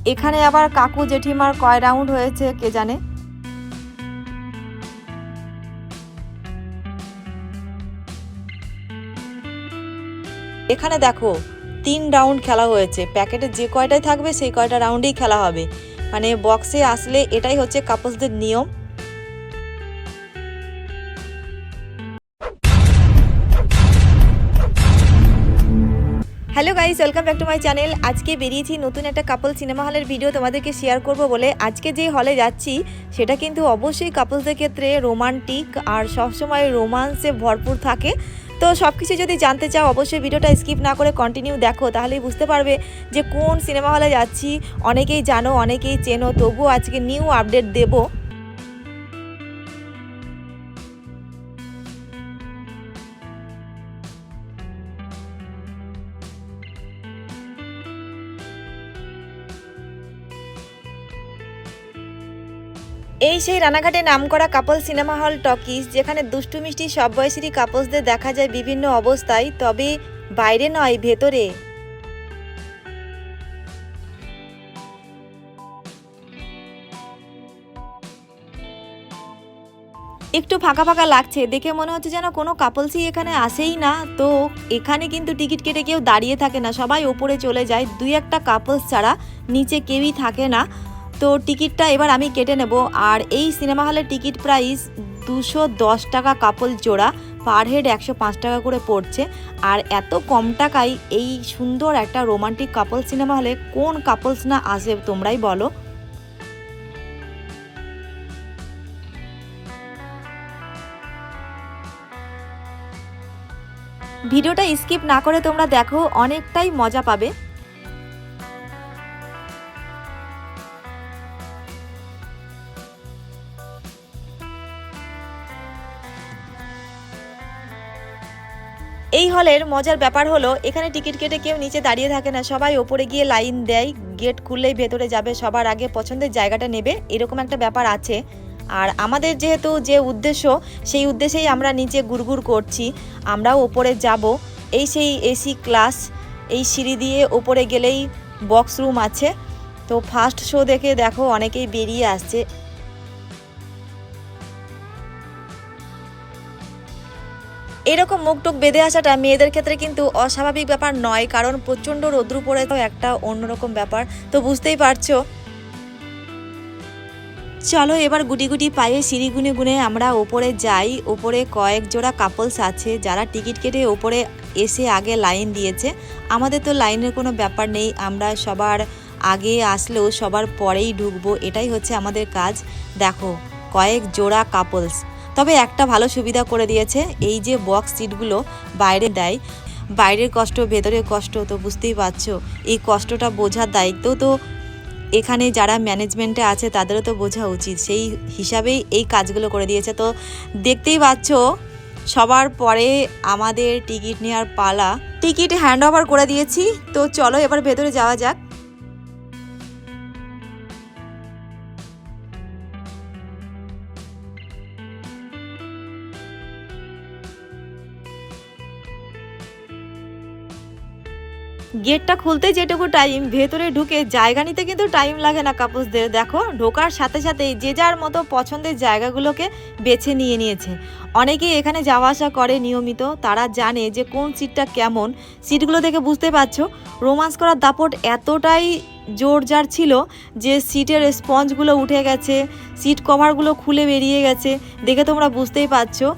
এখানে আবার কাকু জেঠিমার কয় রাউন্ড হয়েছে কে জানে। এখানে দেখো 3 রাউন্ড খেলা হয়েছে, প্যাকেটে যে কয়টাই থাকবে সেই কয়টা রাউন্ডেই খেলা হবে, মানে বক্সে আসলে এটাই হচ্ছে কাপলসদের নিয়ম। Hello guys, welcome back to my channel. আজকে বেরিয়েছি নতুন একটা কাপল সিনেমা হলের ভিডিও তোমাদেরকে শেয়ার করব বলে। আজকে যে হলে যাচ্ছি সেটা কিন্তু অবশ্যই কাপলসদের ক্ষেত্রে রোমান্টিক আর সবসময় রোমান্সে ভরপুর থাকে। তো সব কিছু যদি জানতে চাও অবশ্যই ভিডিওটা স্কিপ না করে কন্টিনিউ দেখো, তাহলেই বুঝতে পারবে যে কোন সিনেমা হলে যাচ্ছি। অনেকেই জানো, অনেকেই চেনো, তবুও আজকে নিউ আপডেট দেবো। এই সেই রানাঘাটে নামকরা কাপল সিনেমা হল টকিজ, যেখানে দুষ্টু মিষ্টি সব বয়সেরই কাপলসদের দেখা যায় বিভিন্ন অবস্থায়, তবে বাইরে নয়, ভেতরে। একটু ফাঁকা ফাঁকা লাগছে, দেখে মনে হচ্ছে যেন কোনো কাপলসই এখানে আসেই না। তো এখানে কিন্তু টিকিট কেটে কেউ দাঁড়িয়ে থাকে না, সবাই ওপরে চলে যায়, 2-1টা কাপলস ছাড়া নিচে কেউই থাকে না। তো টিকিটটা এবার আমি কেটে নেব। আর এই সিনেমা হলের টিকিট প্রাইস 210 টাকা কাপল জোড়া, পার হেড 105 টাকা করে পড়ছে। আর এত কম টাকায় এই সুন্দর একটা রোমান্টিক কাপল সিনেমা হলে কোন কাপলস না আসে তোমরাই বলো। ভিডিওটা স্কিপ না করে তোমরা দেখো, অনেকটাই মজা পাবে। এই হলের মজার ব্যাপার হলো এখানে টিকিট কেটে কেউ নিচে দাঁড়িয়ে থাকে না, সবাই ওপরে গিয়ে লাইন দেয়, গেট খুললেই ভেতরে যাবে, সবার আগে পছন্দের জায়গাটা নেবে, এরকম একটা ব্যাপার আছে। আর আমাদের যেহেতু যে উদ্দেশ্য, সেই উদ্দেশ্যেই আমরা নিচে গুড়গুড় করছি, আমরাও ওপরে যাব। এই সেই এসি ক্লাস, এই সিঁড়ি দিয়ে ওপরে গেলেই বক্স রুম আছে। তো ফার্স্ট শো দেখে দেখো অনেকেই বেরিয়ে আসছে। এরকম মুখটুক বেঁধে আসাটা মেয়েদের ক্ষেত্রে কিন্তু অস্বাভাবিক ব্যাপার নয়, কারণ প্রচণ্ড রৌদ্র পড়ে তো একটা অন্যরকম ব্যাপার, তো বুঝতেই পারছো। চলো এবার গুটি গুটি পায়ে সিঁড়ি গুনে গুনে আমরা ওপরে যাই। ওপরে কয়েক জোড়া কাপলস আছে যারা টিকিট কেটে ওপরে এসে আগে লাইন দিয়েছে। আমাদের তো লাইনের কোনো ব্যাপার নেই, আমরা সবার আগে আসলেও সবার পরেই ঢুকবো, এটাই হচ্ছে আমাদের কাজ। দেখো কয়েক জোড়া কাপলস। তবে একটা ভালো সুবিধা করে দিয়েছে, এই যে বক্স সিটগুলো বাইরে দেয়, বাইরের কষ্ট ভেতরের কষ্ট তো বুঝতেই পারছো। এই কষ্টটা বোঝার দায়িত্ব তো এখানে যারা ম্যানেজমেন্টে আছে তাদেরও তো বোঝা উচিত, সেই হিসাবেই এই কাজগুলো করে দিয়েছে। তো দেখতেই পাচ্ছ সবার পরে আমাদের টিকিট নেওয়ার পালা, টিকিট হ্যান্ড ওভার করে দিয়েছি। তো চলো এবার ভেতরে যাওয়া যাক। গেটটা খুলতে যেটুকু টাইম, ভেতরে ঢুকে জায়গা নিতে কিন্তু টাইম লাগে না কাপলসদের। দেখো ঢোকার সাথে সাথেই যে যার মতো পছন্দের জায়গাগুলোকে বেছে নিয়েছে। অনেকেই এখানে যাওয়া আসা করে নিয়মিত, তারা জানে যে কোন সিটটা কেমন। সিটগুলো দেখে বুঝতে পারছো রোমান্স করার দাপট এতটাই জোরজার ছিল যে সিটের স্পঞ্জগুলো উঠে গেছে, সিট কভারগুলো খুলে বেরিয়ে গেছে, দেখে তোমরা বুঝতেই পারছো।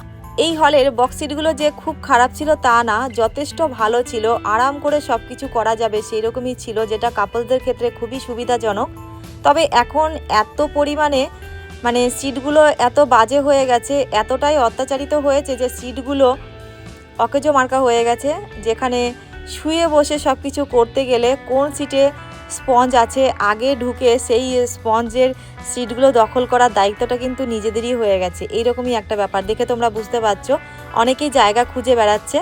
এই হলের বক্স সিটগুলো যে খুব খারাপ ছিল তা না, যথেষ্ট ভালো ছিল, আরাম করে সব কিছু করা যাবে সেই রকমই ছিল, যেটা কাপলসদের ক্ষেত্রে খুবই সুবিধাজনক। তবে এখন এত পরিমাণে মানে সিটগুলো এত বাজে হয়ে গেছে, এতটাই অত্যাচারিত হয়েছে যে সিটগুলো অকেজো মার্কা হয়ে গেছে, যেখানে শুয়ে বসে সব কিছু করতে গেলে কোন সিটে স্পঞ্জ আছে আগে ঢুকে সেই স্পঞ্জের সিটগুলো দখল করার দায়িত্বটা কিন্তু নিজেদেরই হয়ে গেছে। এইরকমই একটা ব্যাপার, দেখে তোমরা বুঝতে পারছো অনেকেই জায়গা খুঁজে বেড়াচ্ছে।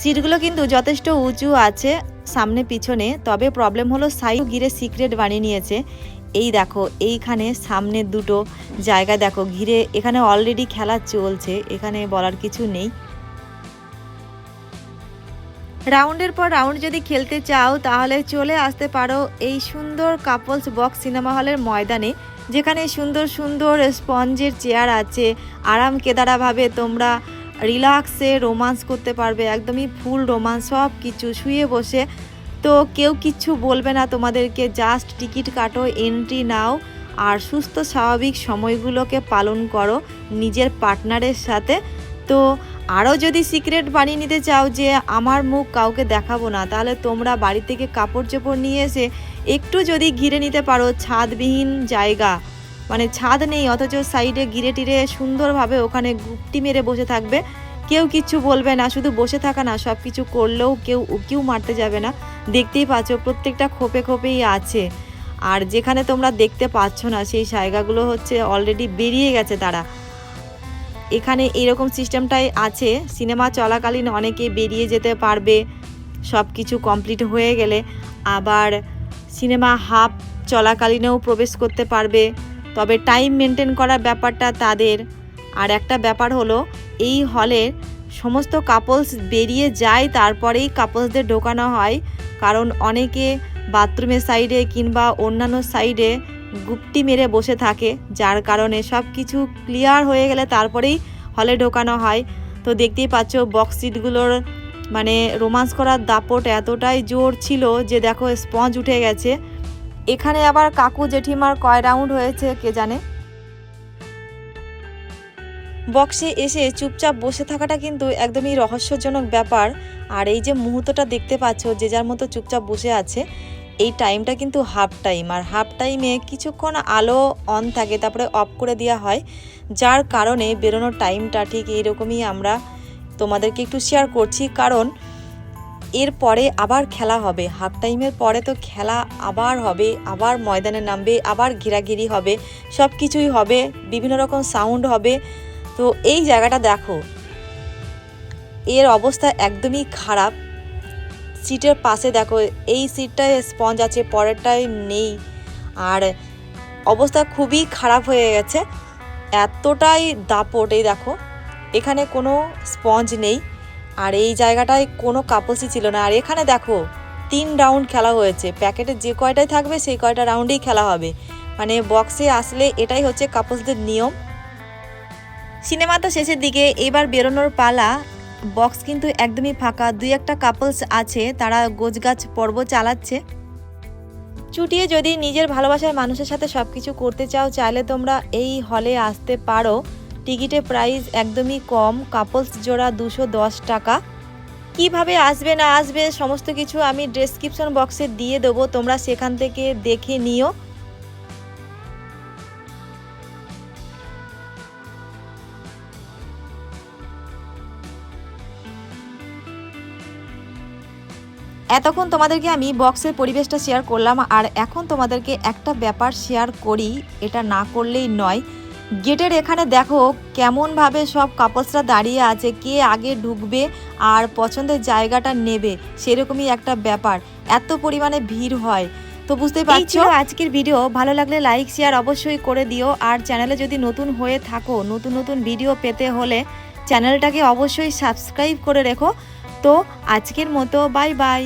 সিটগুলো কিন্তু যথেষ্ট উঁচু আছে সামনে পিছনে, তবে প্রবলেম হলো সাইড ঘিরে সিক্রেট বানিয়ে নিয়েছে। এই দেখো এইখানে সামনে দুটো জায়গা দেখো ঘিরে, এখানে অলরেডি খেলা চলছে, এখানে বলার কিছু নেই। রাউন্ডের পর রাউন্ড যদি খেলতে চাও তাহলে চলে আসতে পারো এই সুন্দর কাপলস বক্স সিনেমা হলের ময়দানে, যেখানে সুন্দর সুন্দর স্পঞ্জের চেয়ার আছে। আরাম কেদারাভাবে তোমরা রিল্যাক্সে রোমান্স করতে পারবে, একদমই ফুল রোমান্স, সব কিছু শুয়ে বসে। তো কেউ কিচ্ছু বলবে না তোমাদেরকে, জাস্ট টিকিট কাটো, এন্ট্রি নাও আর সুস্থ স্বাভাবিক সময়গুলোকে পালন করো নিজের পার্টনারের সাথে। তো আরও যদি সিক্রেট বানিয়ে নিতে চাও যে আমার মুখ কাউকে দেখাবো না, তাহলে তোমরা বাড়ি থেকে কাপড় চোপড় নিয়ে এসে একটু যদি ঘিরে নিতে পারো, ছাদবিহীন জায়গা, মানে ছাদ নেই অথচ সাইডে ঘিরে টিরে সুন্দরভাবে ওখানে গুপ্তি মেরে বসে থাকবে, কেউ কিচ্ছু বলবে না। শুধু বসে থাকা না, সব কিছু করলেও কেউ মারতে যাবে না। দেখতেই পাচ্ছ প্রত্যেকটা খোপে খোপেই আছে। আর যেখানে তোমরা দেখতে পাচ্ছ না সেই জায়গাগুলো হচ্ছে অলরেডি বেরিয়ে গেছে তারা। এখানে এরকম সিস্টেমটাই আছে, সিনেমা চলাকালীন অনেকে বেরিয়ে যেতে পারবে সব কিছু কমপ্লিট হয়ে গেলে, আবার সিনেমা হাফ চলাকালীনেও প্রবেশ করতে পারবে, তবে টাইম মেনটেন করার ব্যাপারটা তাদের। আর একটা ব্যাপার হলো, এই হলের সমস্ত কাপলস বেরিয়ে যায় তারপরেই কাপলসদের ঢোকানো হয়, কারণ অনেকে বাথরুমের সাইডে কিংবা অন্যান্য সাইডে গুপ্তি মেরে বসে থাকে, যার কারণে সব কিছু ক্লিয়ার হয়ে গেলে তারপরেই হলে ঢোকানো হয়। তো দেখতেই পাচ্ছ বক্স সিটগুলোর মানে রোমান্স করার দাপট এতটাই জোর ছিল যে দেখো স্পঞ্জ উঠে গেছে। এখানে আবার কাকু জেঠিমার কয় রাউন্ড হয়েছে কে জানে। বক্সে এসে চুপচাপ বসে থাকাটা কিন্তু একদমই রহস্যজনক ব্যাপার। আর এই যে মুহূর্তটা দেখতে পাচ্ছ যে যার মতো চুপচাপ বসে আছে, এই টাইমটা কিন্তু হাফ টাইম। আর হাফ টাইমে কিছুক্ষণ আলো অন থাকে, তারপরে অফ করে দেওয়া হয়, যার কারণে বেরোনোর টাইমটা ঠিক এইরকমই আমরা তোমাদেরকে একটু শেয়ার করছি। কারণ এরপরে আবার খেলা হবে, হাফ টাইমের পরে তো খেলা আবার হবে, আবার ময়দানে নামবে, আবার ঘেরাঘিরি হবে, সব কিছুই হবে, বিভিন্ন রকম সাউন্ড হবে। তো এই জায়গাটা দেখো, এর অবস্থা একদমই খারাপ। সিটের পাশে দেখো এই সিটটায় স্পঞ্জ আছে, পরেরটায় নেই, আর অবস্থা খুবই খারাপ হয়ে গেছে, এতটাই দাপট। এই দেখো এখানে কোনো স্পঞ্জ নেই, আর এই জায়গাটায় কোনো কাপলসই ছিল না। আর এখানে দেখো 3 রাউন্ড খেলা হয়েছে, প্যাকেটে যে কয়টাই থাকবে সেই কয়টা রাউন্ডেই খেলা হবে, মানে বক্সে আসলে এটাই হচ্ছে কাপলসদের নিয়ম। সিনেমা তো শেষের দিকে, এবার বেরোনোর পালা। বক্স কিন্তু একদমই ফাঁকা, 2-1টা কাপলস আছে, তারা গোছগাছ পর্ব চালাচ্ছে। চুটিয়ে যদি নিজের ভালোবাসার মানুষের সাথে সব কিছু করতে চাও, চাইলে তোমরা এই হলে আসতে পারো। টিকিটের প্রাইস একদমই কম, কাপলস জোড়া 210 টাকা। কিভাবে আসবে না আসবে সমস্ত কিছু আমি ডেসক্রিপশন বক্সে দিয়ে দেবো, তোমরা সেখান থেকে দেখে নিও। এতক্ষণ তোমাদেরকে আমি বক্সের পরিবেশটা শেয়ার করলাম, আর এখন তোমাদেরকে একটা ব্যাপার শেয়ার করি, এটা না করলেই নয়। গেটের এখানে দেখো কেমনভাবে সব কাপলসরা দাঁড়িয়ে আছে, কে আগে ঢুকবে আর পছন্দের জায়গাটা নেবে, সেরকমই একটা ব্যাপার, এত পরিমাণে ভিড় হয়। তো বুঝতেই পারছো। আজকের ভিডিও ভালো লাগলে লাইক শেয়ার অবশ্যই করে দিও, আর চ্যানেলে যদি নতুন হয়ে থাকো, নতুন নতুন ভিডিও পেতে হলে চ্যানেলটাকে অবশ্যই সাবস্ক্রাইব করে রেখো। তো আজকের মতো বাই বাই।